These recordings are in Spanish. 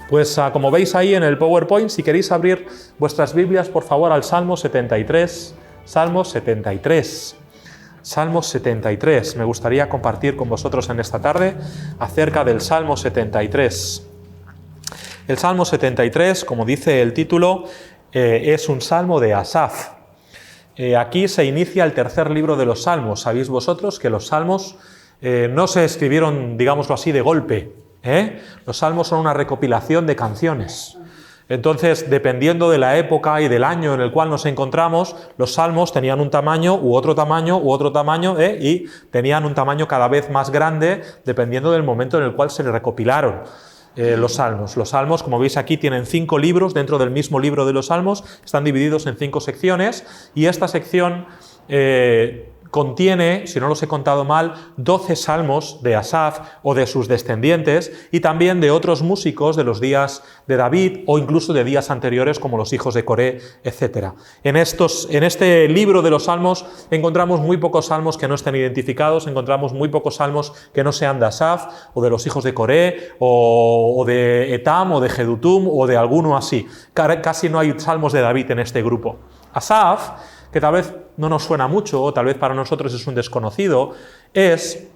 Pues como veis ahí en el PowerPoint, si queréis abrir vuestras Biblias, por favor, al Salmo 73. Salmo 73. Salmo 73. Me gustaría compartir con vosotros en esta tarde acerca del Salmo 73. El Salmo 73, como dice el título, es un salmo de Asaf. Aquí se inicia el tercer libro de los Salmos. Sabéis vosotros que los Salmos no se escribieron, digámoslo así, de golpe. Los Salmos son una recopilación de canciones. Entonces, dependiendo de la época y del año en el cual nos encontramos, los Salmos tenían un tamaño u otro tamaño y tenían un tamaño cada vez más grande dependiendo del momento en el cual se recopilaron. Los Salmos. Los Salmos, como veis aquí, tienen 5 libros dentro del mismo libro de los Salmos, están divididos en 5 secciones y esta sección contiene, si no los he contado mal, 12 salmos de Asaf o de sus descendientes y también de otros músicos de los días de David o incluso de días anteriores como los hijos de Coré, etc. En este libro de los salmos encontramos muy pocos salmos que no estén identificados, encontramos muy pocos salmos que no sean de Asaf o de los hijos de Coré o de Etam o de Jedutum o de alguno así. Casi no hay salmos de David en este grupo. Asaf, que tal vez no nos suena mucho, o tal vez para nosotros es un desconocido, es,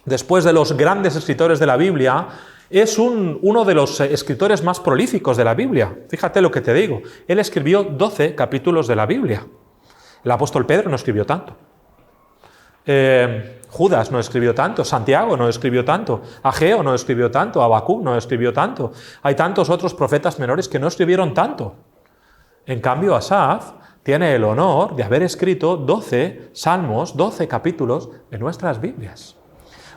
después de los grandes escritores de la Biblia, es uno de los escritores más prolíficos de la Biblia. Fíjate lo que te digo. Él escribió 12 capítulos de la Biblia. El apóstol Pedro no escribió tanto. Judas no escribió tanto, Santiago no escribió tanto, Ageo no escribió tanto, Habacuc no escribió tanto. Hay tantos otros profetas menores que no escribieron tanto. En cambio, Asaf tiene el honor de haber escrito 12 salmos, 12 capítulos de nuestras Biblias.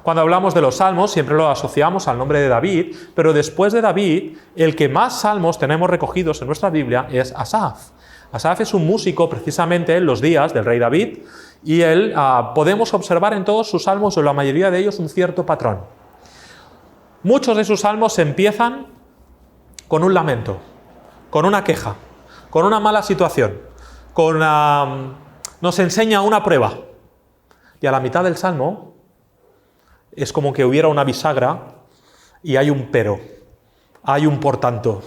Cuando hablamos de los salmos siempre lo asociamos al nombre de David, pero después de David, el que más salmos tenemos recogidos en nuestra Biblia es Asaf. Asaf es un músico precisamente en los días del rey David y él podemos observar en todos sus salmos, o en la mayoría de ellos, un cierto patrón. Muchos de sus salmos empiezan con un lamento, con una queja, con una mala situación. Nos enseña una prueba y a la mitad del salmo es como que hubiera una bisagra y hay un pero, hay un por tanto,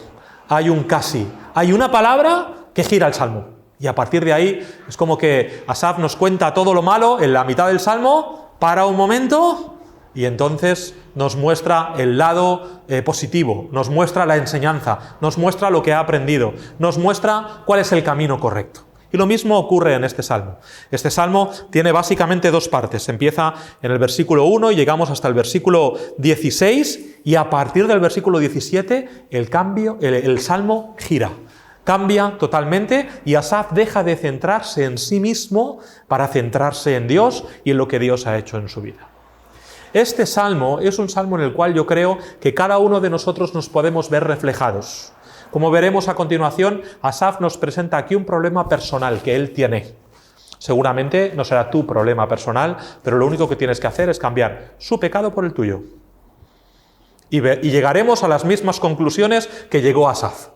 hay un casi, hay una palabra que gira el salmo y a partir de ahí es como que Asaf nos cuenta todo lo malo en la mitad del salmo, para un momento y entonces nos muestra el lado positivo, nos muestra la enseñanza, nos muestra lo que ha aprendido, nos muestra cuál es el camino correcto. Y lo mismo ocurre en este salmo. Este salmo tiene básicamente 2 partes. Empieza en el versículo 1 y llegamos hasta el versículo 16 y a partir del versículo 17 el salmo gira. Cambia totalmente y Asaf deja de centrarse en sí mismo para centrarse en Dios y en lo que Dios ha hecho en su vida. Este salmo es un salmo en el cual yo creo que cada uno de nosotros nos podemos ver reflejados. Como veremos a continuación, Asaf nos presenta aquí un problema personal que él tiene. Seguramente no será tu problema personal, pero lo único que tienes que hacer es cambiar su pecado por el tuyo. Y llegaremos a las mismas conclusiones que llegó Asaf.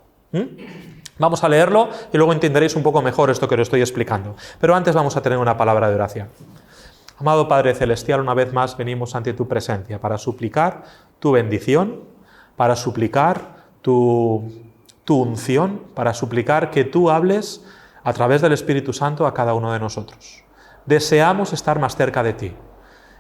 Vamos a leerlo y luego entenderéis un poco mejor esto que os estoy explicando. Pero antes vamos a tener una palabra de oración. Amado Padre Celestial, una vez más venimos ante tu presencia para suplicar tu bendición, para suplicar tu unción, para suplicar que tú hables a través del Espíritu Santo a cada uno de nosotros. Deseamos estar más cerca de ti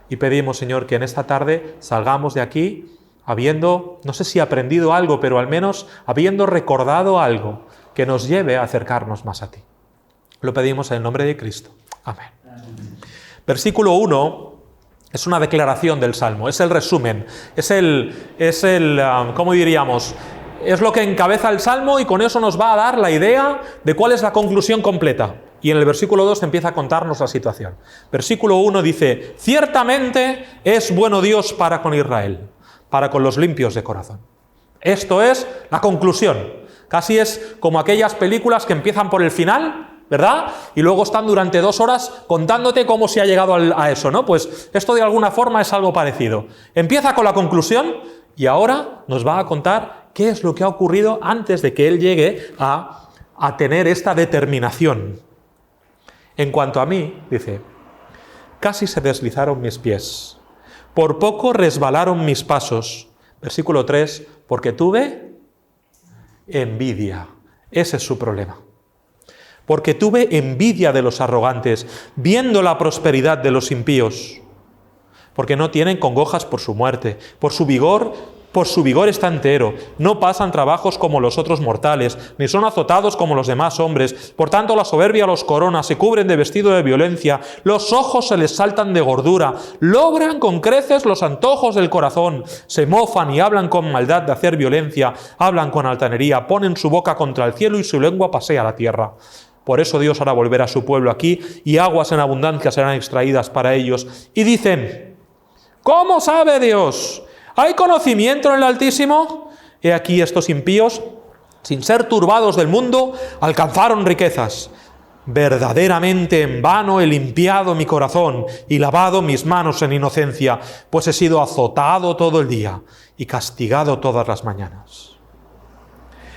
y pedimos, Señor, que en esta tarde salgamos de aquí habiendo, no sé si aprendido algo, pero al menos habiendo recordado algo que nos lleve a acercarnos más a ti. Lo pedimos en el nombre de Cristo. Amén. Versículo 1 es una declaración del Salmo, es el resumen, ¿cómo diríamos? Es lo que encabeza el Salmo y con eso nos va a dar la idea de cuál es la conclusión completa. Y en el versículo 2 empieza a contarnos la situación. Versículo 1 dice: ciertamente es bueno Dios para con Israel, para con los limpios de corazón. Esto es la conclusión. Casi es como aquellas películas que empiezan por el final, ¿verdad? Y luego están durante 2 horas contándote cómo se ha llegado a eso, ¿no? Pues esto de alguna forma es algo parecido. Empieza con la conclusión y ahora nos va a contar qué es lo que ha ocurrido antes de que él llegue a tener esta determinación. En cuanto a mí, dice, casi se deslizaron mis pies, por poco resbalaron mis pasos. Versículo 3, porque tuve envidia. Ese es su problema. Porque tuve envidia de los arrogantes, viendo la prosperidad de los impíos. Porque no tienen congojas por su muerte, por su vigor está entero. No pasan trabajos como los otros mortales, ni son azotados como los demás hombres. Por tanto, la soberbia los corona, se cubren de vestido de violencia, los ojos se les saltan de gordura, logran con creces los antojos del corazón, se mofan y hablan con maldad de hacer violencia, hablan con altanería, ponen su boca contra el cielo y su lengua pasea la tierra. Por eso Dios hará volver a su pueblo aquí, y aguas en abundancia serán extraídas para ellos. Y dicen: ¿cómo sabe Dios? ¿Hay conocimiento en el Altísimo? He aquí estos impíos, sin ser turbados del mundo, alcanzaron riquezas. Verdaderamente en vano he limpiado mi corazón y lavado mis manos en inocencia, pues he sido azotado todo el día y castigado todas las mañanas.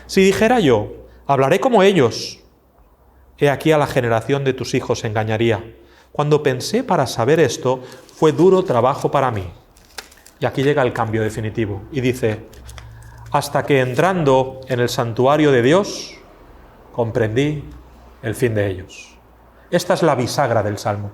Si dijera yo, hablaré como ellos, he aquí a la generación de tus hijos engañaría. Cuando pensé para saber esto, fue duro trabajo para mí. Y aquí llega el cambio definitivo. Y dice: hasta que entrando en el santuario de Dios, comprendí el fin de ellos. Esta es la bisagra del Salmo.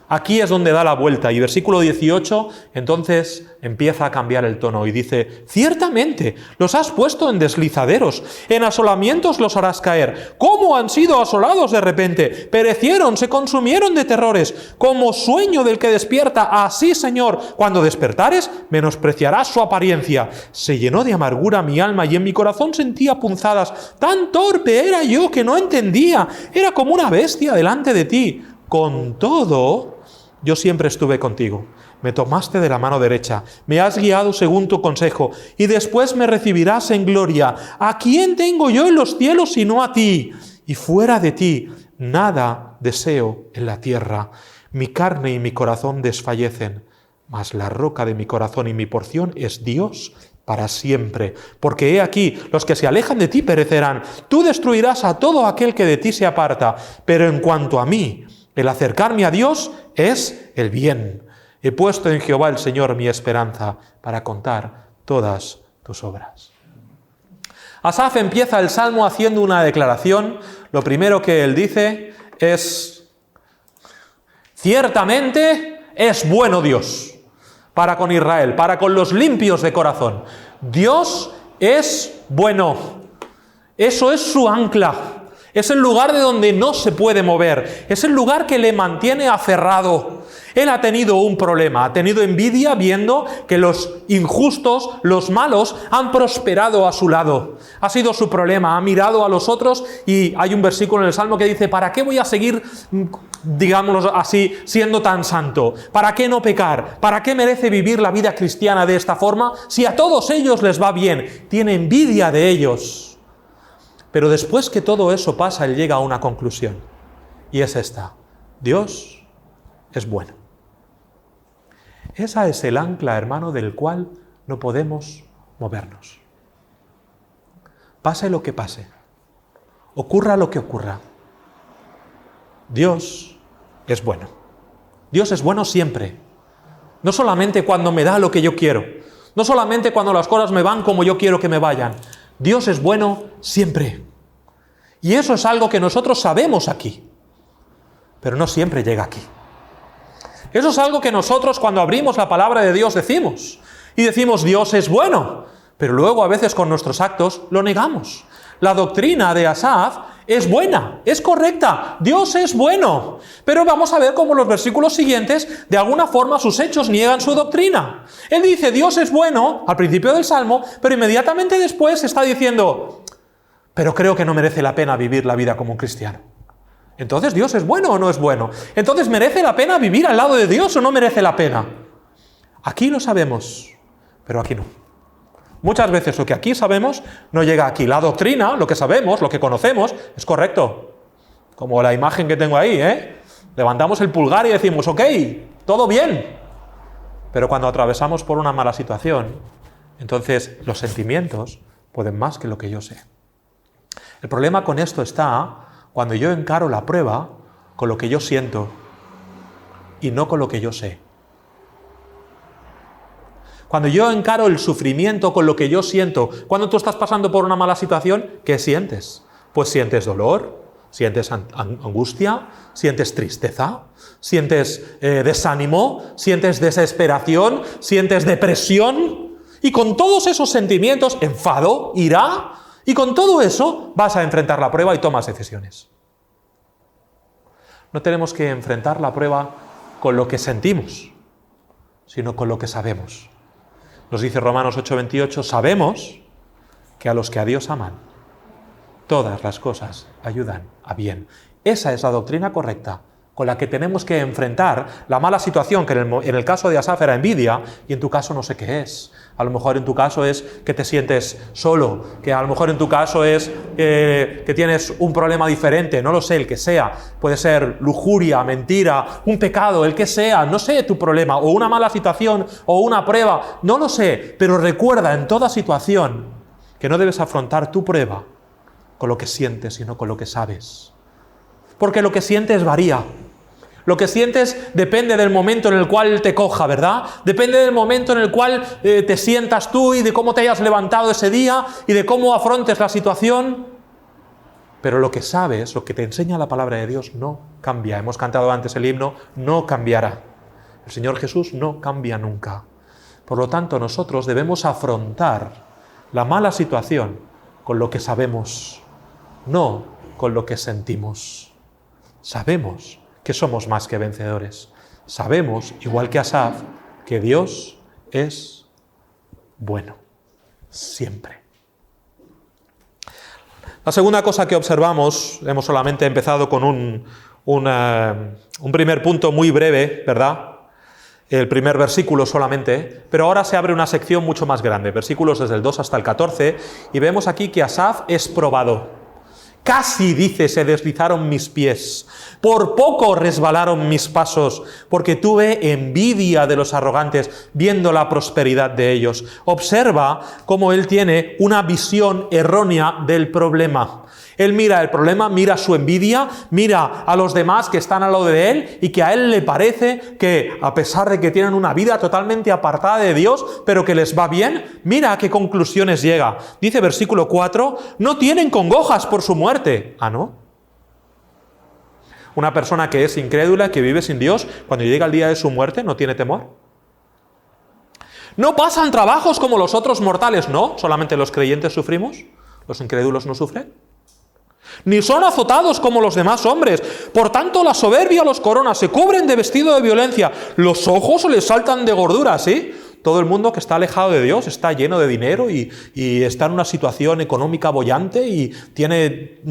Aquí es donde da la vuelta, y versículo 18, entonces empieza a cambiar el tono y dice: ciertamente los has puesto en deslizaderos, en asolamientos los harás caer. ¿Cómo han sido asolados de repente? Perecieron, se consumieron de terrores, como sueño del que despierta. Así, Señor, cuando despertares, menospreciarás su apariencia. Se llenó de amargura mi alma y en mi corazón sentía punzadas. Tan torpe era yo que no entendía. Era como una bestia delante de ti. Con todo, yo siempre estuve contigo. Me tomaste de la mano derecha, me has guiado según tu consejo, y después me recibirás en gloria. ¿A quién tengo yo en los cielos sino a ti? Y fuera de ti, nada deseo en la tierra. Mi carne y mi corazón desfallecen, mas la roca de mi corazón y mi porción es Dios para siempre. Porque he aquí, los que se alejan de ti perecerán. Tú destruirás a todo aquel que de ti se aparta. Pero en cuanto a mí, el acercarme a Dios es el bien. He puesto en Jehová el Señor mi esperanza para contar todas tus obras. Asaf empieza el Salmo haciendo una declaración. Lo primero que él dice es: ciertamente es bueno Dios para con Israel, para con los limpios de corazón. Dios es bueno. Eso es su ancla. Es el lugar de donde no se puede mover. Es el lugar que le mantiene aferrado. Él ha tenido un problema, ha tenido envidia viendo que los injustos, los malos, han prosperado a su lado. Ha sido su problema, ha mirado a los otros y hay un versículo en el Salmo que dice: ¿para qué voy a seguir, digámoslo así, siendo tan santo? ¿Para qué no pecar? ¿Para qué merece vivir la vida cristiana de esta forma si a todos ellos les va bien? Tiene envidia de ellos. Pero después que todo eso pasa, él llega a una conclusión. Y es esta: Dios es bueno. Esa es el ancla, hermano, del cual no podemos movernos. Pase lo que pase, ocurra lo que ocurra, Dios es bueno. Dios es bueno siempre. No solamente cuando me da lo que yo quiero, no solamente cuando las cosas me van como yo quiero que me vayan. Dios es bueno siempre. Y eso es algo que nosotros sabemos aquí, pero no siempre llega aquí. Eso es algo que nosotros cuando abrimos la palabra de Dios decimos. Y decimos: Dios es bueno, pero luego a veces con nuestros actos lo negamos. La doctrina de Asaf es buena, es correcta, Dios es bueno. Pero vamos a ver cómo los versículos siguientes, de alguna forma sus hechos niegan su doctrina. Él dice: Dios es bueno, al principio del Salmo, pero inmediatamente después está diciendo: pero creo que no merece la pena vivir la vida como un cristiano. Entonces, ¿Dios es bueno o no es bueno? Entonces, ¿merece la pena vivir al lado de Dios o no merece la pena? Aquí lo sabemos, pero aquí no. Muchas veces lo que aquí sabemos no llega aquí. La doctrina, lo que sabemos, lo que conocemos, es correcto. Como la imagen que tengo ahí, Levantamos el pulgar y decimos: ok, todo bien. Pero cuando atravesamos por una mala situación, entonces los sentimientos pueden más que lo que yo sé. El problema con esto está cuando yo encaro la prueba con lo que yo siento y no con lo que yo sé. Cuando yo encaro el sufrimiento con lo que yo siento, cuando tú estás pasando por una mala situación, ¿qué sientes? Pues sientes dolor, sientes angustia, sientes tristeza, sientes desánimo, sientes desesperación, sientes depresión. Y con todos esos sentimientos, enfado, ira, y con todo eso vas a enfrentar la prueba y tomas decisiones. No tenemos que enfrentar la prueba con lo que sentimos, sino con lo que sabemos. Nos dice Romanos 8:28, sabemos que a los que a Dios aman, todas las cosas ayudan a bien. Esa es la doctrina correcta con la que tenemos que enfrentar la mala situación, que en el caso de Asaf era envidia, y en tu caso no sé qué es. A lo mejor en tu caso es que te sientes solo, que a lo mejor en tu caso es que tienes un problema diferente, no lo sé, el que sea. Puede ser lujuria, mentira, un pecado, el que sea, no sé tu problema, o una mala situación, o una prueba, no lo sé. Pero recuerda en toda situación que no debes afrontar tu prueba con lo que sientes, sino con lo que sabes. Porque lo que sientes varía. Lo que sientes depende del momento en el cual te coja, ¿verdad? Depende del momento en el cual te sientas tú y de cómo te hayas levantado ese día y de cómo afrontes la situación. Pero lo que sabes, lo que te enseña la palabra de Dios no cambia. Hemos cantado antes el himno, no cambiará. El Señor Jesús no cambia nunca. Por lo tanto, nosotros debemos afrontar la mala situación con lo que sabemos, no con lo que sentimos. Sabemos que somos más que vencedores. Sabemos, igual que Asaf, que Dios es bueno, siempre. La segunda cosa que observamos, hemos solamente empezado con un primer punto muy breve, ¿verdad? El primer versículo solamente, pero ahora se abre una sección mucho más grande, versículos desde el 2 hasta el 14, y vemos aquí que Asaf es probado. Casi, dice, se deslizaron mis pies, por poco resbalaron mis pasos, porque tuve envidia de los arrogantes, viendo la prosperidad de ellos. Observa cómo él tiene una visión errónea del problema. Él mira el problema, mira su envidia, mira a los demás que están al lado de él y que a él le parece que, a pesar de que tienen una vida totalmente apartada de Dios, pero que les va bien, mira a qué conclusiones llega. Dice versículo 4, no tienen congojas por su muerte. ¿Ah, no? Una persona que es incrédula, que vive sin Dios, cuando llega el día de su muerte, ¿no tiene temor? No pasan trabajos como los otros mortales, ¿no? ¿Solamente los creyentes sufrimos? ¿Los incrédulos no sufren? Ni son azotados como los demás hombres. Por tanto, la soberbia los corona, se cubren de vestido de violencia, los ojos les saltan de gordura, ¿sí? Todo el mundo que está alejado de Dios está lleno de dinero y está en una situación económica boyante y tiene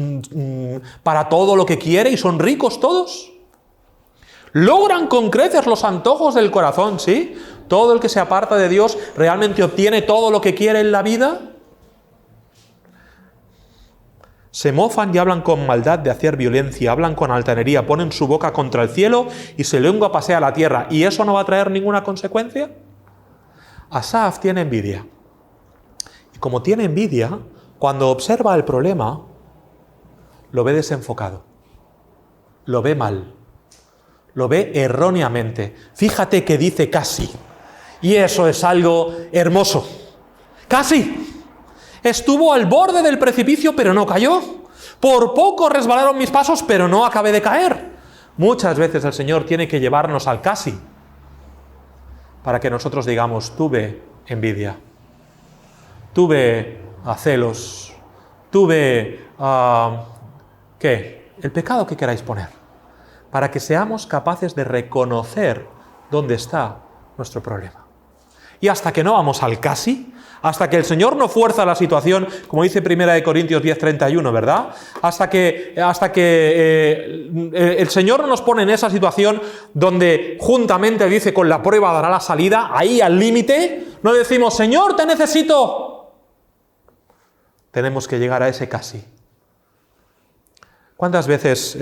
para todo lo que quiere y son ricos todos. Logran con creces los antojos del corazón, ¿sí? Todo el que se aparta de Dios realmente obtiene todo lo que quiere en la vida. Se mofan y hablan con maldad de hacer violencia, hablan con altanería, ponen su boca contra el cielo y su lengua pasea la tierra. ¿Y eso no va a traer ninguna consecuencia? Asaf tiene envidia. Y como tiene envidia, cuando observa el problema, lo ve desenfocado, lo ve mal, lo ve erróneamente. Fíjate que dice casi. Y eso es algo hermoso. Casi. Estuvo al borde del precipicio, pero no cayó. Por poco resbalaron mis pasos, pero no acabé de caer. Muchas veces el Señor tiene que llevarnos al casi para que nosotros digamos, tuve envidia, tuve celos, tuve, ¿qué? El pecado que queráis poner, para que seamos capaces de reconocer dónde está nuestro problema. Y hasta que no vamos al casi, hasta que el Señor no fuerza la situación, como dice 1 Corintios 10:31, ¿verdad? Hasta que el Señor no nos pone en esa situación donde juntamente dice con la prueba dará la salida, ahí al límite, no decimos, Señor, te necesito. Tenemos que llegar a ese casi. ¿Cuántas veces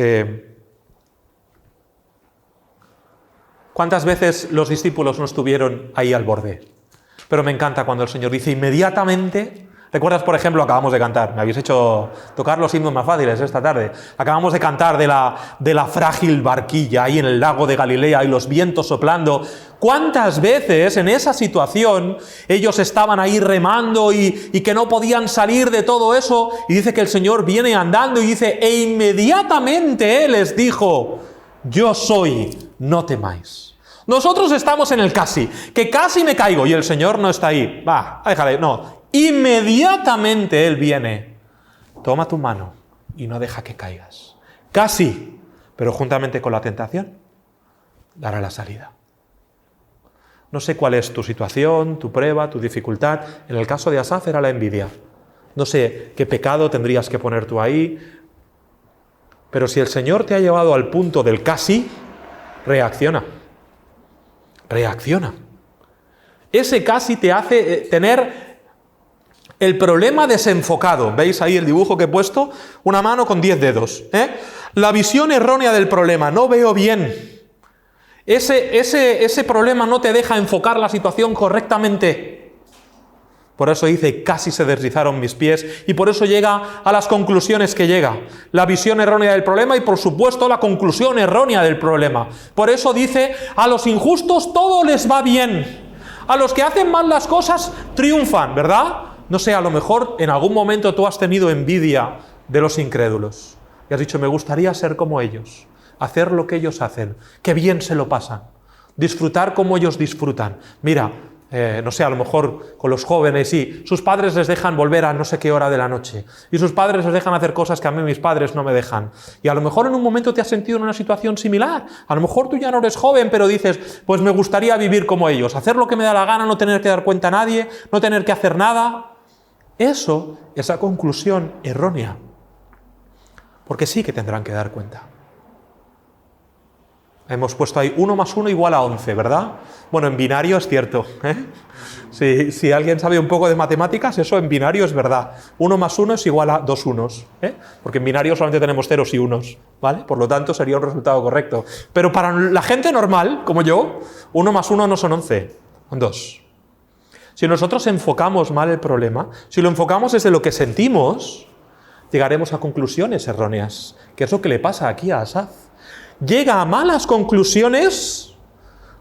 los discípulos no estuvieron ahí al borde? Pero me encanta cuando el Señor dice, inmediatamente ¿Recuerdas, por ejemplo, acabamos de cantar? Me habéis hecho tocar los himnos más fáciles esta tarde. Acabamos de cantar de la frágil barquilla ahí en el lago de Galilea y los vientos soplando. ¿Cuántas veces en esa situación ellos estaban ahí remando y que no podían salir de todo eso? Y dice que el Señor viene andando y dice, e inmediatamente Él les dijo, yo soy, no temáis. Nosotros estamos en el casi, que casi me caigo y el Señor no está ahí. Va, déjale, no. Inmediatamente Él viene, toma tu mano y no deja que caigas. Casi, pero juntamente con la tentación, dará la salida. No sé cuál es tu situación, tu prueba, tu dificultad. En el caso de Asaf era la envidia. No sé qué pecado tendrías que poner tú ahí, pero si el Señor te ha llevado al punto del casi, reacciona. Reacciona. Ese casi te hace tener el problema desenfocado. ¿Veis ahí el dibujo que he puesto? Una mano con 10 dedos. La visión errónea del problema. No veo bien. Ese problema no te deja enfocar la situación correctamente. Por eso dice, casi se deslizaron mis pies. Y por eso llega a las conclusiones que llega. La visión errónea del problema y por supuesto la conclusión errónea del problema. Por eso dice, a los injustos todo les va bien. A los que hacen mal las cosas triunfan, ¿verdad? No sé, a lo mejor en algún momento tú has tenido envidia de los incrédulos. Y has dicho, me gustaría ser como ellos, hacer lo que ellos hacen, que bien se lo pasan, disfrutar como ellos disfrutan. Mira, no sé, a lo mejor con los jóvenes, sí, sus padres les dejan volver a no sé qué hora de la noche. Y sus padres les dejan hacer cosas que a mí mis padres no me dejan. Y a lo mejor en un momento te has sentido en una situación similar. A lo mejor tú ya no eres joven, pero dices, pues me gustaría vivir como ellos, hacer lo que me da la gana, no tener que dar cuenta a nadie, no tener que hacer nada. Eso es la conclusión errónea, porque sí que tendrán que dar cuenta. Hemos puesto ahí 1 más 1 igual a 11, ¿verdad? Bueno, en binario es cierto. Si alguien sabe un poco de matemáticas, eso en binario es verdad. 1 más 1 es igual a 2 unos, porque en binario solamente tenemos ceros y unos, ¿vale? Por lo tanto, sería un resultado correcto. Pero para la gente normal, como yo, 1 más 1 no son 11, son 2. Si nosotros enfocamos mal el problema, si lo enfocamos desde lo que sentimos, llegaremos a conclusiones erróneas, que es lo que le pasa aquí a Asaf. Llega a malas conclusiones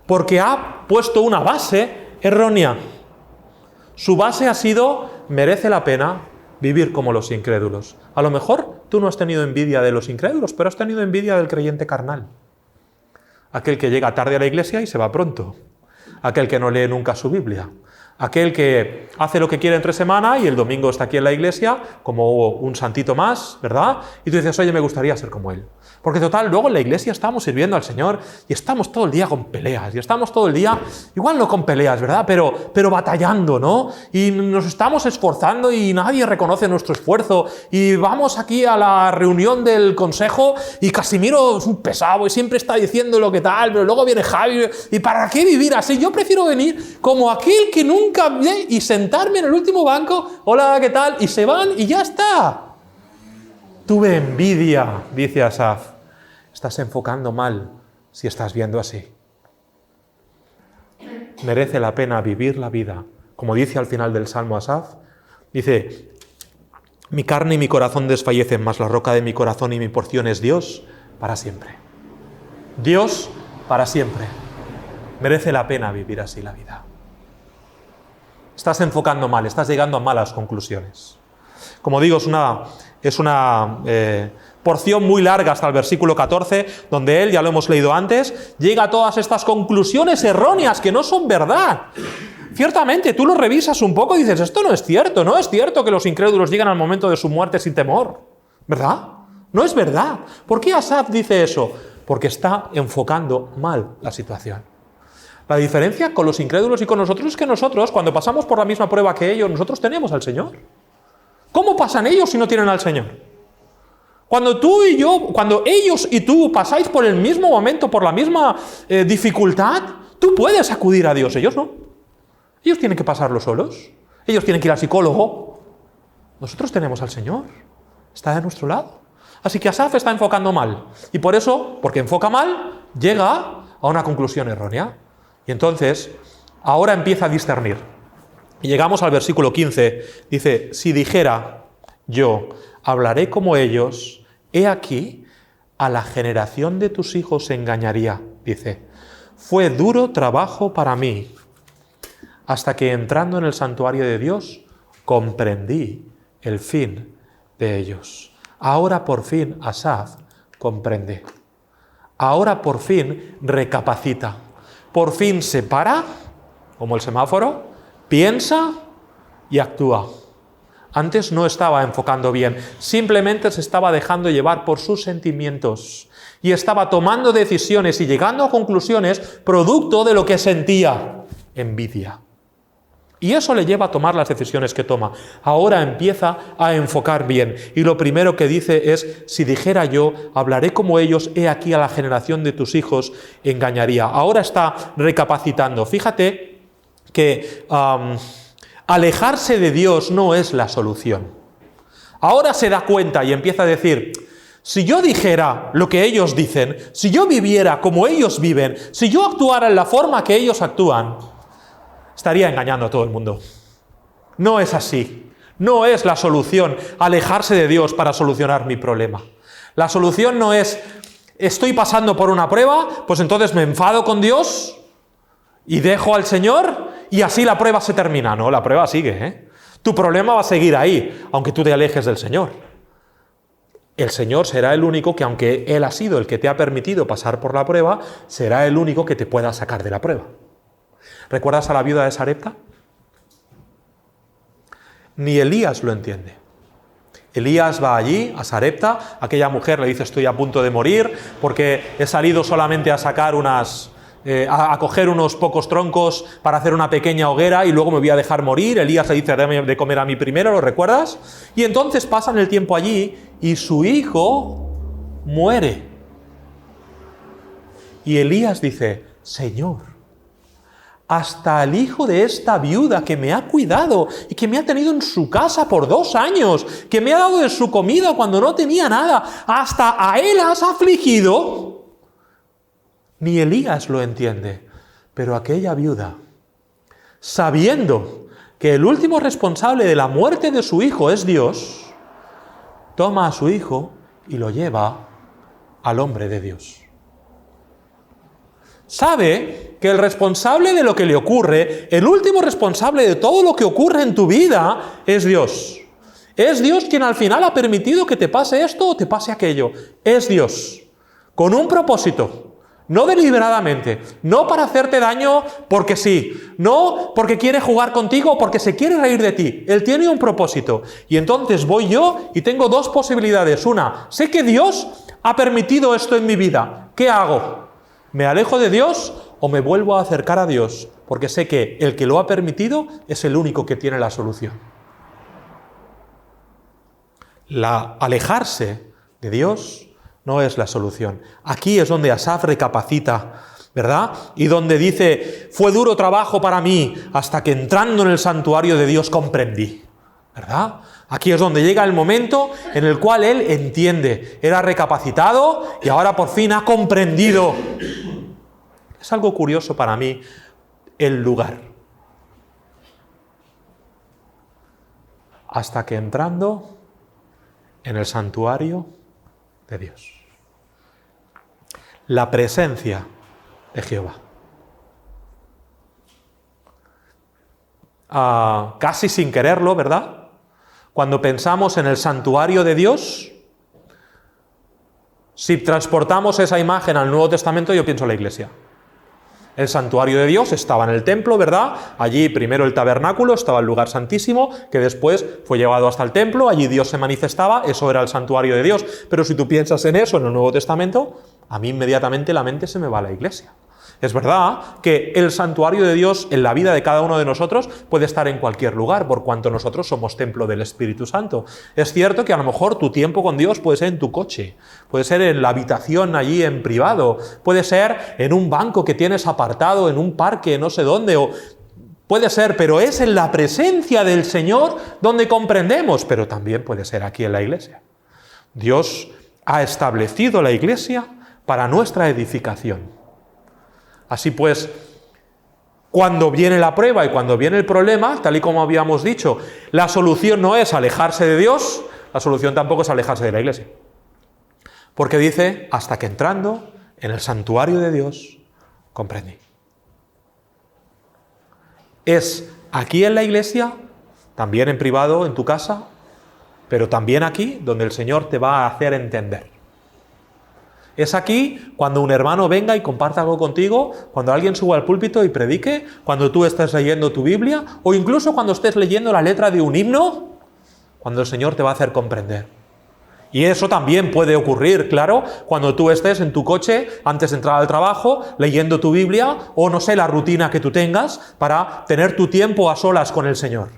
porque ha puesto una base errónea. Su base ha sido, merece la pena vivir como los incrédulos. A lo mejor tú no has tenido envidia de los incrédulos, pero has tenido envidia del creyente carnal. Aquel que llega tarde a la iglesia y se va pronto. Aquel que no lee nunca su Biblia. Aquel que hace lo que quiere entre semana y el domingo está aquí en la iglesia como un santito más, ¿verdad? Y tú dices, oye, me gustaría ser como él. Porque total, luego en la iglesia estamos sirviendo al Señor y estamos todo el día con peleas. Y estamos todo el día, igual no con peleas, ¿verdad? Pero batallando, ¿no? Y nos estamos esforzando y nadie reconoce nuestro esfuerzo. Y vamos aquí a la reunión del consejo y Casimiro es un pesado y siempre está diciendo lo que tal, pero luego viene Javi. ¿Y para qué vivir así? Yo prefiero venir como aquel que nunca ve y sentarme en el último banco. Hola, ¿qué tal? Y se van y ya está. Tuve envidia, dice Asaf. Estás enfocando mal si estás viendo así. Merece la pena vivir la vida. Como dice al final del Salmo Asaf, dice, mi carne y mi corazón desfallecen, mas la roca de mi corazón y mi porción es Dios para siempre. Dios para siempre. Merece la pena vivir así la vida. Estás enfocando mal, estás llegando a malas conclusiones. Como digo, es una porción muy larga hasta el versículo 14, donde él, ya lo hemos leído antes, llega a todas estas conclusiones erróneas que no son verdad. Ciertamente, tú lo revisas un poco y dices, esto no es cierto que los incrédulos llegan al momento de su muerte sin temor, ¿verdad? No es verdad. ¿Por qué Asaf dice eso? Porque está enfocando mal la situación. La diferencia con los incrédulos y con nosotros es que nosotros, cuando pasamos por la misma prueba que ellos, nosotros tenemos al Señor. ¿Cómo pasan ellos si no tienen al Señor? Cuando ellos y tú pasáis por el mismo momento, por la misma dificultad, tú puedes acudir a Dios, ellos no. Ellos tienen que pasarlo solos. Ellos tienen que ir al psicólogo. Nosotros tenemos al Señor. Está de nuestro lado. Así que Asaf está enfocando mal. Y por eso, porque enfoca mal, llega a una conclusión errónea. Y entonces, ahora empieza a discernir. Y llegamos al versículo 15. Dice, si dijera yo, hablaré como ellos, he aquí, a la generación de tus hijos engañaría. Dice, fue duro trabajo para mí, hasta que entrando en el santuario de Dios, comprendí el fin de ellos. Ahora por fin Asaf comprende. Ahora por fin recapacita. Por fin se para, como el semáforo, piensa y actúa. Antes no estaba enfocando bien, simplemente se estaba dejando llevar por sus sentimientos y estaba tomando decisiones y llegando a conclusiones producto de lo que sentía, envidia. Y eso le lleva a tomar las decisiones que toma. Ahora empieza a enfocar bien. Y lo primero que dice es, si dijera yo, hablaré como ellos, he aquí a la generación de tus hijos engañaría. Ahora está recapacitando. Fíjate que alejarse de Dios no es la solución. Ahora se da cuenta y empieza a decir, si yo dijera lo que ellos dicen, si yo viviera como ellos viven, si yo actuara en la forma que ellos actúan, estaría engañando a todo el mundo. No es así. No es la solución alejarse de Dios para solucionar mi problema. La solución no es, estoy pasando por una prueba, pues entonces me enfado con Dios y dejo al Señor y así la prueba se termina. No, la prueba sigue, ¿eh? Tu problema va a seguir ahí, aunque tú te alejes del Señor. El Señor será el único que, aunque Él ha sido el que te ha permitido pasar por la prueba, será el único que te pueda sacar de la prueba. ¿Recuerdas a la viuda de Sarepta? Ni Elías lo entiende. Elías va allí, a Sarepta, aquella mujer le dice, estoy a punto de morir, porque he salido solamente a sacar a coger unos pocos troncos para hacer una pequeña hoguera y luego me voy a dejar morir. Elías le dice, dame de comer a mí primero, ¿lo recuerdas? Y entonces pasan el tiempo allí y su hijo muere. Y Elías dice, Señor, hasta el hijo de esta viuda que me ha cuidado y que me ha tenido en su casa por 2 años, que me ha dado de su comida cuando no tenía nada, hasta a él has afligido. Ni Elías lo entiende, pero aquella viuda, sabiendo que el último responsable de la muerte de su hijo es Dios, toma a su hijo y lo lleva al hombre de Dios. Sabe que el responsable de lo que le ocurre, el último responsable de todo lo que ocurre en tu vida, es Dios. Es Dios quien al final ha permitido que te pase esto o te pase aquello. Es Dios, con un propósito, no deliberadamente, no para hacerte daño porque sí, no porque quiere jugar contigo o porque se quiere reír de ti. Él tiene un propósito. Y entonces voy yo y tengo 2 posibilidades. Una, sé que Dios ha permitido esto en mi vida. ¿Qué hago? ¿Me alejo de Dios o me vuelvo a acercar a Dios? Porque sé que el que lo ha permitido es el único que tiene la solución. Alejarse de Dios no es la solución. Aquí es donde Asaf recapacita, ¿verdad? Y donde dice, fue duro trabajo para mí hasta que entrando en el santuario de Dios comprendí, ¿verdad? Aquí es donde llega el momento en el cual él entiende, era recapacitado y ahora por fin ha comprendido. Es algo curioso para mí el lugar. Hasta que entrando en el santuario de Dios. La presencia de Jehová. Casi sin quererlo, ¿verdad? Cuando pensamos en el santuario de Dios, si transportamos esa imagen al Nuevo Testamento, yo pienso en la iglesia. El santuario de Dios estaba en el templo, ¿verdad? Allí primero el tabernáculo, estaba el lugar santísimo, que después fue llevado hasta el templo, allí Dios se manifestaba, eso era el santuario de Dios. Pero si tú piensas en eso en el Nuevo Testamento, a mí inmediatamente la mente se me va a la iglesia. Es verdad que el santuario de Dios en la vida de cada uno de nosotros puede estar en cualquier lugar, por cuanto nosotros somos templo del Espíritu Santo. Es cierto que a lo mejor tu tiempo con Dios puede ser en tu coche, puede ser en la habitación allí en privado, puede ser en un banco que tienes apartado, en un parque, no sé dónde, o puede ser, pero es en la presencia del Señor donde comprendemos, pero también puede ser aquí en la iglesia. Dios ha establecido la iglesia para nuestra edificación. Así pues, Cuando viene la prueba y cuando viene el problema, tal y como habíamos dicho, la solución no es alejarse de Dios, la solución tampoco es alejarse de la iglesia. Porque dice, hasta que entrando en el santuario de Dios, comprendí. Es aquí en la iglesia, también en privado, en tu casa, pero también aquí donde el Señor te va a hacer entender. Es aquí cuando un hermano venga y comparta algo contigo, cuando alguien suba al púlpito y predique, cuando tú estés leyendo tu Biblia, o incluso cuando estés leyendo la letra de un himno, cuando el Señor te va a hacer comprender. Y eso también puede ocurrir, claro, cuando tú estés en tu coche antes de entrar al trabajo, leyendo tu Biblia, o no sé, la rutina que tú tengas para tener tu tiempo a solas con el Señor.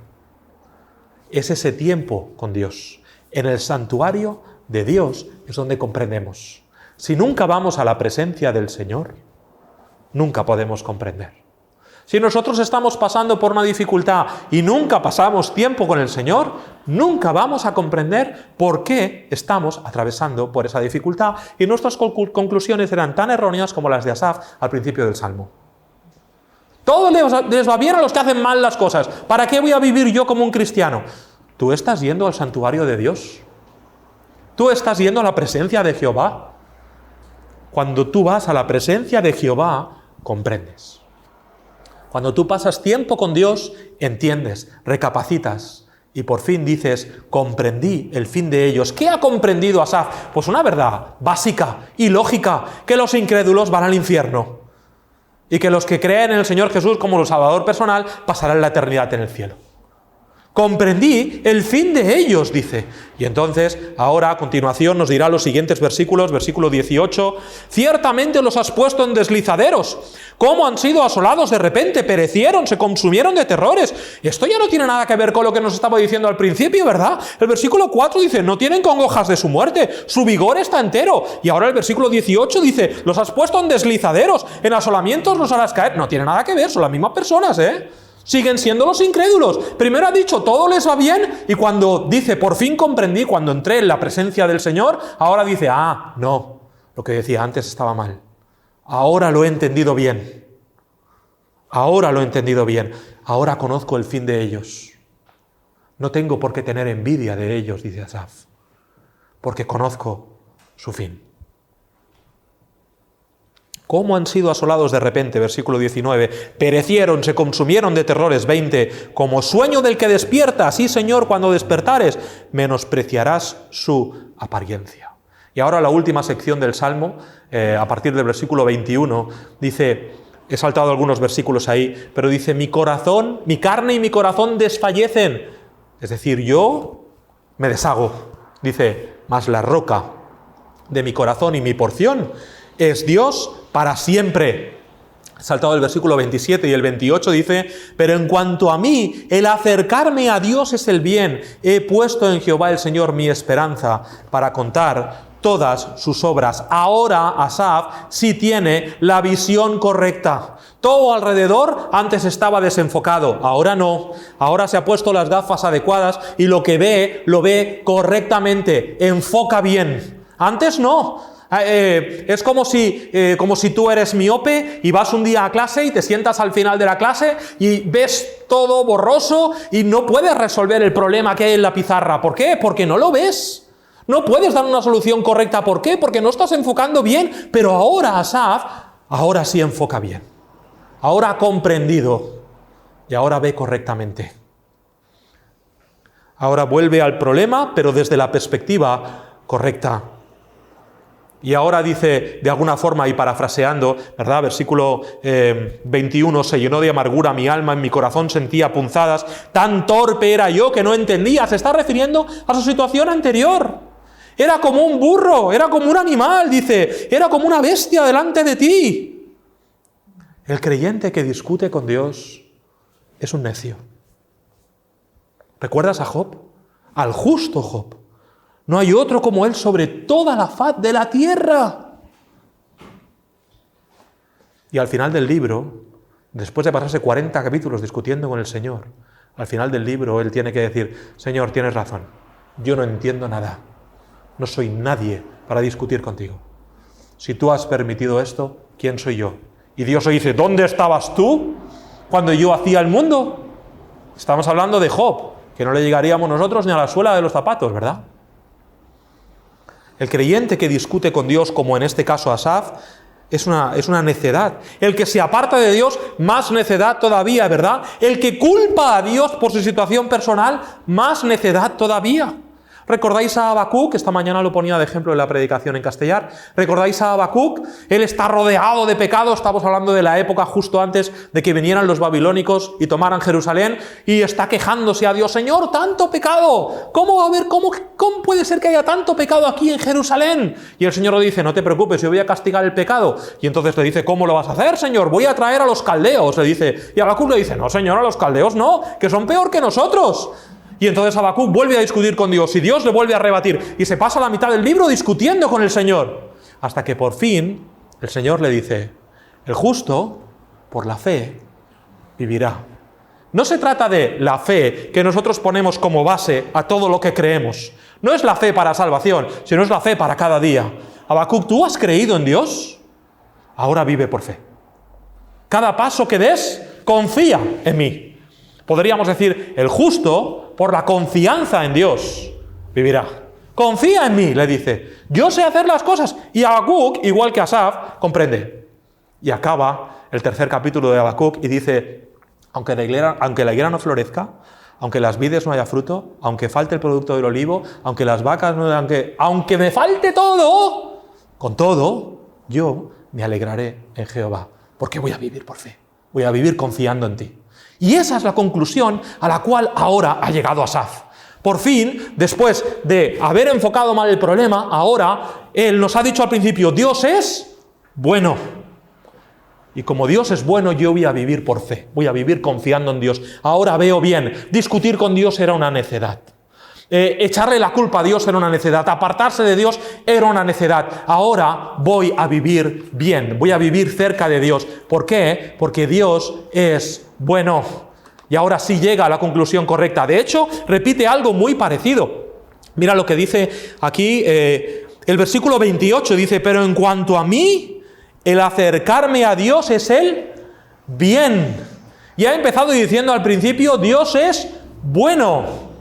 Es ese tiempo con Dios. En el santuario de Dios es donde comprendemos. Si nunca vamos a la presencia del Señor, nunca podemos comprender. Si nosotros estamos pasando por una dificultad y nunca pasamos tiempo con el Señor, nunca vamos a comprender por qué estamos atravesando por esa dificultad. Y nuestras conclusiones eran tan erróneas como las de Asaf al principio del Salmo. Todo les va bien a los que hacen mal las cosas. ¿Para qué voy a vivir yo como un cristiano? ¿Tú estás yendo al santuario de Dios? ¿Tú estás yendo a la presencia de Jehová? Cuando tú vas a la presencia de Jehová, comprendes. Cuando tú pasas tiempo con Dios, entiendes, recapacitas y por fin dices, comprendí el fin de ellos. ¿Qué ha comprendido Asaf? Pues una verdad básica y lógica, que los incrédulos van al infierno y que los que creen en el Señor Jesús como su Salvador personal pasarán la eternidad en el cielo. Comprendí el fin de ellos, dice. Y entonces, ahora, a continuación, nos dirá los siguientes versículos, versículo 18. Ciertamente los has puesto en deslizaderos. ¿Cómo han sido asolados de repente? Perecieron, se consumieron de terrores. Esto ya no tiene nada que ver con lo que nos estaba diciendo al principio, ¿verdad? El versículo 4 dice, no tienen congojas de su muerte, su vigor está entero. Y ahora el versículo 18 dice, los has puesto en deslizaderos, en asolamientos los harás caer. No tiene nada que ver, son las mismas personas, Siguen siendo los incrédulos. Primero ha dicho, todo les va bien, y cuando dice, por fin comprendí, cuando entré en la presencia del Señor, ahora dice, no, lo que decía antes estaba mal. Ahora lo he entendido bien. Ahora lo he entendido bien. Ahora conozco el fin de ellos. No tengo por qué tener envidia de ellos, dice Asaf, porque conozco su fin. ¿Cómo han sido asolados de repente? Versículo 19. Perecieron, se consumieron de terrores. 20. Como sueño del que despierta, así, Señor, cuando despertares, menospreciarás su apariencia. Y ahora la última sección del Salmo, a partir del versículo 21, dice, he saltado algunos versículos ahí, pero dice, mi corazón, mi carne y mi corazón desfallecen. Es decir, yo me deshago. Dice, mas la roca de mi corazón y mi porción es Dios para siempre. He saltado el versículo 27 y el 28 dice, pero en cuanto a mí, el acercarme a Dios es el bien. He puesto en Jehová el Señor mi esperanza para contar todas sus obras. Ahora Asaf sí tiene la visión correcta. Todo alrededor antes estaba desenfocado, ahora no. Ahora se ha puesto las gafas adecuadas y lo que ve, lo ve correctamente, enfoca bien. Antes no. Es como si tú eres miope y vas un día a clase y te sientas al final de la clase y ves todo borroso y no puedes resolver el problema que hay en la pizarra. ¿Por qué? Porque no lo ves. No puedes dar una solución correcta. ¿Por qué? Porque no estás enfocando bien. Pero ahora Asaf, ahora sí enfoca bien. Ahora ha comprendido y ahora ve correctamente. Ahora vuelve al problema, pero desde la perspectiva correcta. Y ahora dice, de alguna forma, y parafraseando, ¿verdad? Versículo 21, se llenó de amargura mi alma, en mi corazón sentía punzadas, tan torpe era yo que no entendía. Se está refiriendo a su situación anterior. Era como un burro, era como un animal, dice, era como una bestia delante de ti. El creyente que discute con Dios es un necio. ¿Recuerdas a Job? Al justo Job. No hay otro como él sobre toda la faz de la tierra. Y al final del libro, después de pasarse 40 capítulos discutiendo con el Señor, al final del libro él tiene que decir, Señor, tienes razón, yo no entiendo nada, no soy nadie para discutir contigo. Si tú has permitido esto, ¿quién soy yo? Y Dios le dice, ¿dónde estabas tú? cuando yo hacía el mundo. Estamos hablando de Job, que no le llegaríamos nosotros ni a la suela de los zapatos, ¿verdad? El creyente que discute con Dios, como en este caso Asaf, es una necedad. El que se aparta de Dios, más necedad todavía, ¿verdad? El que culpa a Dios por su situación personal, más necedad todavía. ¿Recordáis a Habacuc? Esta mañana lo ponía de ejemplo en la predicación en castellar. ¿Recordáis a Habacuc? Él está rodeado de pecado. Estamos hablando de la época justo antes de que vinieran los babilónicos y tomaran Jerusalén. Y está quejándose a Dios. Señor, tanto pecado. ¿Cómo va a haber? ¿Cómo puede ser que haya tanto pecado aquí en Jerusalén? Y el Señor le dice, no te preocupes, yo voy a castigar el pecado. Y entonces le dice, ¿cómo lo vas a hacer, Señor? Voy a traer a los caldeos, le dice. Y Habacuc le dice, no, Señor, a los caldeos no, que son peor que nosotros. Y entonces Habacuc vuelve a discutir con Dios y Dios le vuelve a rebatir y se pasa la mitad del libro discutiendo con el Señor. Hasta que por fin el Señor le dice, el justo por la fe vivirá. No se trata de la fe que nosotros ponemos como base a todo lo que creemos. No es la fe para salvación, sino es la fe para cada día. Habacuc, ¿tú has creído en Dios? Ahora vive por fe. Cada paso que des, confía en mí. Podríamos decir, el justo, por la confianza en Dios, vivirá. Confía en mí, le dice. Yo sé hacer las cosas. Y Habacuc, igual que Asaf, comprende. Y acaba el tercer capítulo de Habacuc y dice, aunque la higuera no florezca, aunque las vides no haya fruto, aunque falte el producto del olivo, aunque las vacas no... Aunque me falte todo, con todo, yo me alegraré en Jehová. Porque voy a vivir por fe. Voy a vivir confiando en ti. Y esa es la conclusión a la cual ahora ha llegado Asaf. Por fin, después de haber enfocado mal el problema, ahora él nos ha dicho al principio, Dios es bueno. Y como Dios es bueno, yo voy a vivir por fe, voy a vivir confiando en Dios. Ahora veo bien, discutir con Dios era una necedad. Echarle la culpa a Dios era una necedad, apartarse de Dios era una necedad. Ahora voy a vivir bien, voy a vivir cerca de Dios. ¿Por qué? Porque Dios es bueno. Y ahora sí llega a la conclusión correcta. De hecho, repite algo muy parecido. Mira lo que dice aquí, el versículo 28 dice, pero en cuanto a mí, el acercarme a Dios es el bien. Y ha empezado diciendo al principio, Dios es bueno.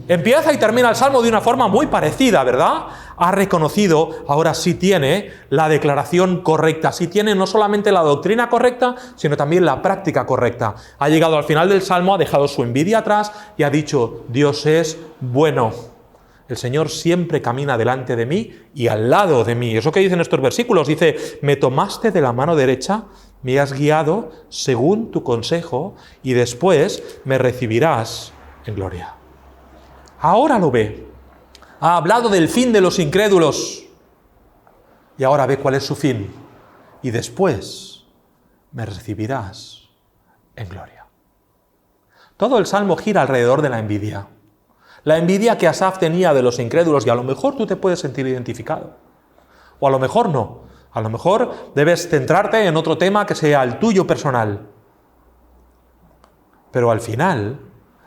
Empieza y termina el Salmo de una forma muy parecida, ¿verdad? Ha reconocido, ahora sí tiene la declaración correcta, sí tiene no solamente la doctrina correcta, sino también la práctica correcta. Ha llegado al final del Salmo, ha dejado su envidia atrás y ha dicho, Dios es bueno. El Señor siempre camina delante de mí y al lado de mí. Eso que dicen estos versículos, dice, me tomaste de la mano derecha, me has guiado según tu consejo y después me recibirás en gloria. Ahora lo ve. Ha hablado del fin de los incrédulos y ahora ve cuál es su fin. Y después me recibirás en gloria. Todo el Salmo gira alrededor de la envidia. La envidia que Asaf tenía de los incrédulos, y a lo mejor tú te puedes sentir identificado. O a lo mejor no. A lo mejor debes centrarte en otro tema que sea el tuyo personal. Pero al final,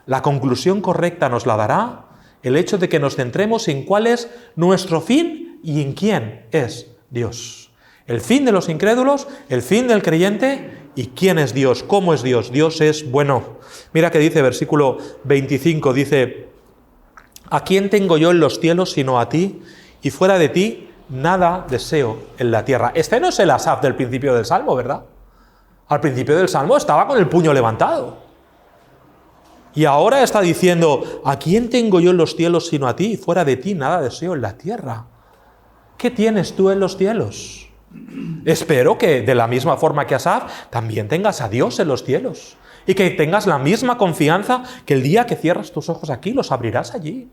la conclusión correcta nos la dará el hecho de que nos centremos en cuál es nuestro fin y en quién es Dios. El fin de los incrédulos, el fin del creyente y quién es Dios, cómo es Dios. Dios es bueno. Mira que dice versículo 25, dice, ¿a quién tengo yo en los cielos sino a ti? Y fuera de ti nada deseo en la tierra. Este no es el Asaf del principio del Salmo, ¿verdad? Al principio del Salmo estaba con el puño levantado. Y ahora está diciendo, ¿a quién tengo yo en los cielos sino a ti? Y fuera de ti nada deseo en la tierra. ¿Qué tienes tú en los cielos? Espero que de la misma forma que Asaf, también tengas a Dios en los cielos. Y que tengas la misma confianza que el día que cierras tus ojos aquí, los abrirás allí.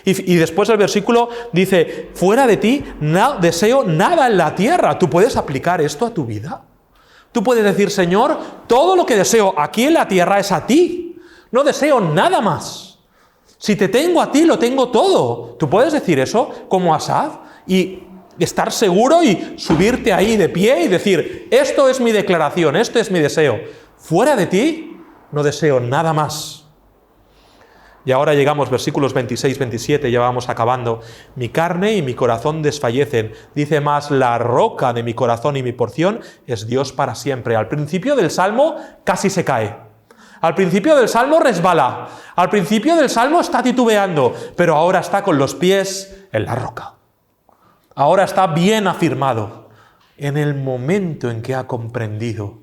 Y después el versículo dice, fuera de ti no deseo nada en la tierra. ¿Tú puedes aplicar esto a tu vida? Tú puedes decir, Señor, todo lo que deseo aquí en la tierra es a ti. No deseo nada más. Si te tengo a ti, lo tengo todo. ¿Tú puedes decir eso como Asaf? Y estar seguro y subirte ahí de pie y decir, esto es mi declaración, esto es mi deseo. Fuera de ti, no deseo nada más. Y ahora llegamos, versículos 26, 27, ya vamos acabando. Mi carne y mi corazón desfallecen. Dice más, la roca de mi corazón y mi porción es Dios para siempre. Al principio del Salmo casi se cae. Al principio del Salmo resbala. Al principio del Salmo está titubeando. Pero ahora está con los pies en la roca. Ahora está bien afirmado. En el momento en que ha comprendido,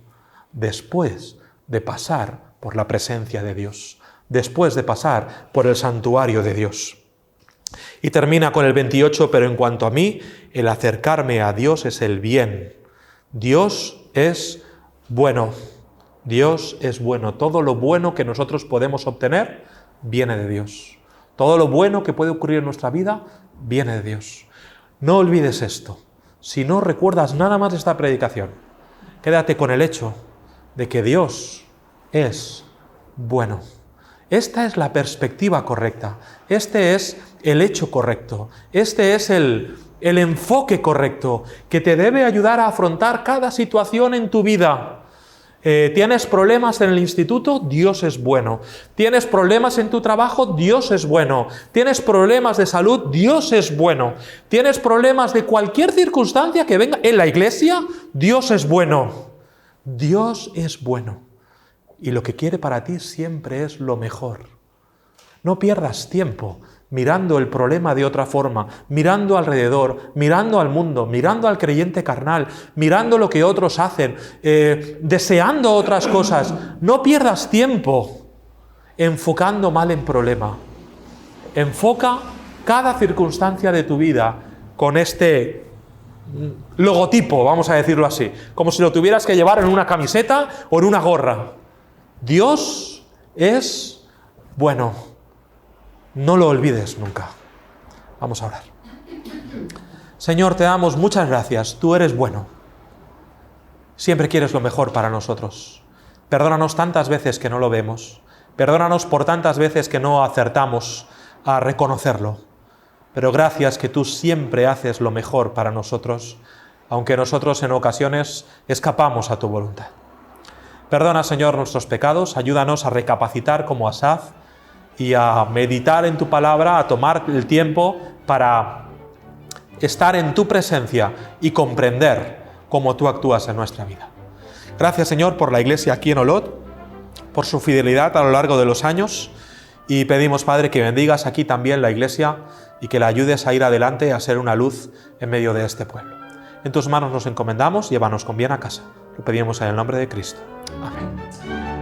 después de pasar por la presencia de Dios, después de pasar por el santuario de Dios. Y termina con el 28, pero en cuanto a mí, el acercarme a Dios es el bien. Dios es bueno. Dios es bueno. Todo lo bueno que nosotros podemos obtener viene de Dios. Todo lo bueno que puede ocurrir en nuestra vida viene de Dios. No olvides esto. Si no recuerdas nada más de esta predicación, quédate con el hecho de que Dios es bueno. Esta es la perspectiva correcta. Este es el hecho correcto. Este es el enfoque correcto que te debe ayudar a afrontar cada situación en tu vida. ¿Tienes problemas en el instituto? Dios es bueno. ¿Tienes problemas en tu trabajo? Dios es bueno. ¿Tienes problemas de salud? Dios es bueno. ¿Tienes problemas de cualquier circunstancia que venga en la iglesia? Dios es bueno. Dios es bueno. Y lo que quiere para ti siempre es lo mejor. No pierdas tiempo mirando el problema de otra forma, mirando alrededor, mirando al mundo, mirando al creyente carnal, mirando lo que otros hacen, deseando otras cosas. No pierdas tiempo enfocando mal en problema. Enfoca cada circunstancia de tu vida con este logotipo, vamos a decirlo así, como si lo tuvieras que llevar en una camiseta o en una gorra. Dios es bueno. No lo olvides nunca. Vamos a orar. Señor, te damos muchas gracias. Tú eres bueno. Siempre quieres lo mejor para nosotros. Perdónanos tantas veces que no lo vemos. Perdónanos por tantas veces que no acertamos a reconocerlo. Pero gracias que tú siempre haces lo mejor para nosotros, aunque nosotros en ocasiones escapamos a tu voluntad. Perdona, Señor, nuestros pecados. Ayúdanos a recapacitar como Asaf y a meditar en tu palabra, a tomar el tiempo para estar en tu presencia y comprender cómo tú actúas en nuestra vida. Gracias, Señor, por la iglesia aquí en Olot, por su fidelidad a lo largo de los años, y pedimos, Padre, que bendigas aquí también la iglesia y que la ayudes a ir adelante, a ser una luz en medio de este pueblo. En tus manos nos encomendamos, llévanos con bien a casa. Lo pedimos en el nombre de Cristo. Amén.